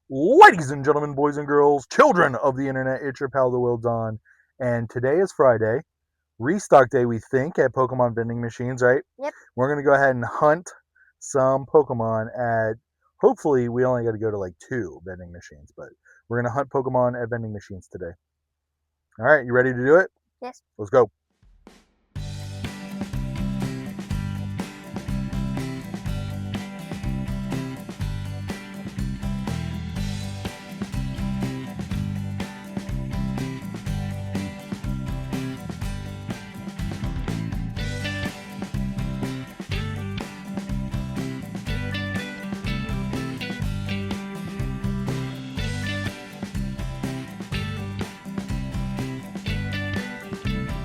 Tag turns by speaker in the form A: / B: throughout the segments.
A: Ladies and gentlemen, boys and girls, children of the internet, it's your pal, the Will Don. And today is Friday, restock day, we think, at Pokemon vending machines, right?
B: Yep.
A: We're going to go ahead and hunt some Pokemon at, hopefully, we only got to go to like 2 vending machines, but we're going to hunt Pokemon at vending machines today. All right, you ready to do it?
B: Yes.
A: Let's go.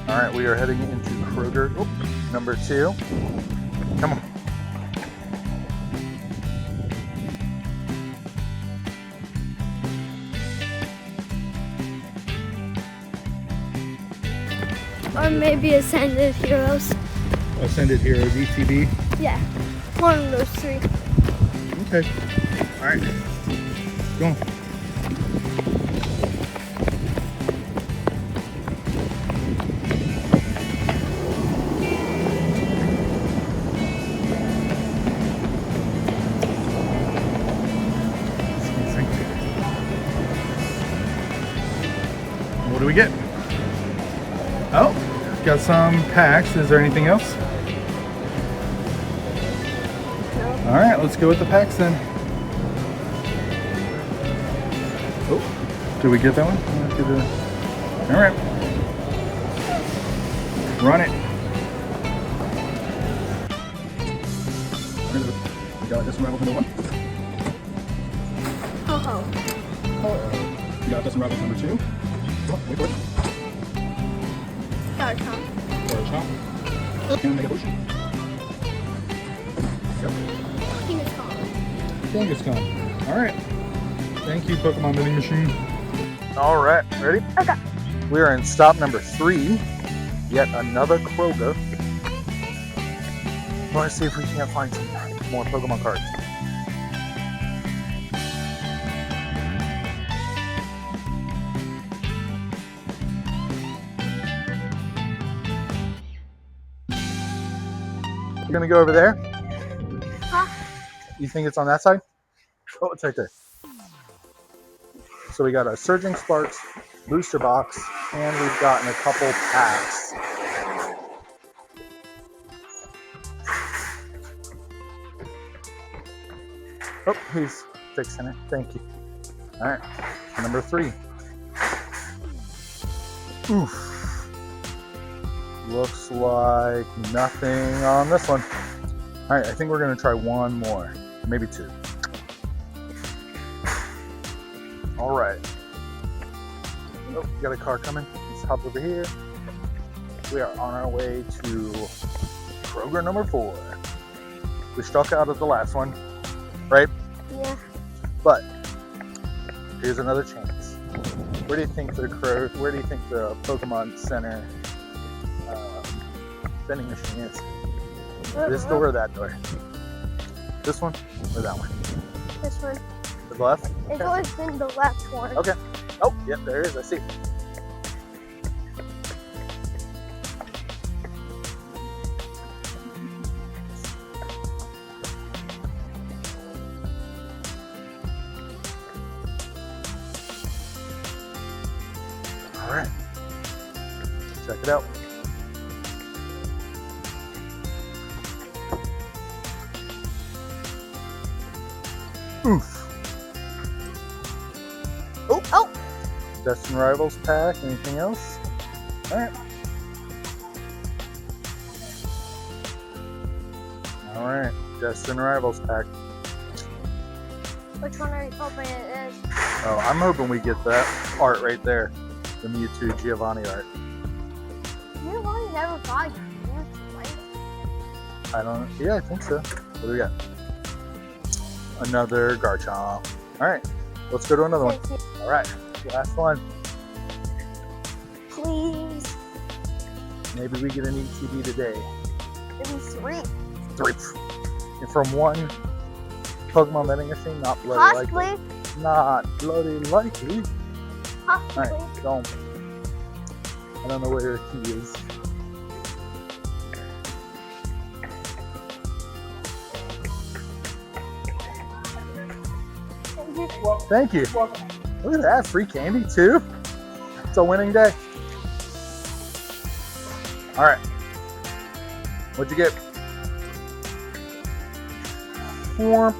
A: All right, we are heading into Kroger number 2. Come on.
B: Or maybe Ascended Heroes.
A: Ascended Heroes, ETB.
B: Yeah. One of those 3.
A: Okay. All right. Go on. What do we get? Oh, got some packs. Is there anything else?
B: No.
A: All right, let's go with the packs then. Oh, did we get that one? All right. Run it. We got this Rebel number 1.
B: Ho-ho.
A: We got this Rebel number 2. Oh, wait for it.
B: Got a chomp.
A: Or a chop. And make a push. Yep.
B: Kangaskhan.
A: All right. Thank you, Pokemon vending machine. All right, ready?
B: Okay.
A: We are in stop number 3. Yet another Kroger. I want to see if we can't find some more Pokemon cards. You're gonna go over there?
B: Huh?
A: You think it's on that side? Oh, it's right there. So we got a Surging Sparks booster box, and we've gotten a couple packs. Oh, he's fixing it. Thank you. All right, number 3. Oof. Looks like nothing on this one. All right, I think we're gonna try one more, maybe 2. All right. Oh, we got a car coming. Let's hop over here. We are on our way to Kroger number 4. We struck out of the last one, right?
B: Yeah.
A: But here's another chance. Where do you think the Pokemon Center vending machine is? This door or that door? This one or that one?
B: This one.
A: To the left?
B: It's
A: Okay.
B: always been the left one.
A: Okay. Oh, yep, there it is. I see. All right. Check it out. Oof.
B: Oh!
A: Destin Rivals pack. Anything else? All right. All right. Destin Rivals pack.
B: Which one are you hoping it is?
A: Oh, I'm hoping we get that art right there. The Mewtwo Giovanni art.
B: You know why you never buy it?
A: I don't know. Yeah, I think so. What do we got? Another Garchomp. All right. Let's go to another one. All right. Last one.
B: Please.
A: Maybe we get an ETB today.
B: Maybe 3.
A: 3. And from one Pokemon vending machine, not bloody
B: Possibly.
A: likely. Not bloody likely.
B: Possibly.
A: Alright, go. I don't know where your key is. Thank you. Look at that, free candy too. It's a winning day. All right. What'd you get? Form.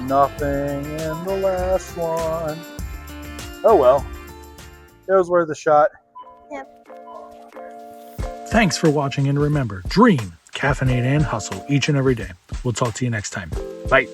A: Nothing in the last one. Oh well. It was worth a shot.
B: Yep.
C: Thanks for watching, and remember, dream, caffeinate, and hustle each and every day. We'll talk to you next time. Bye.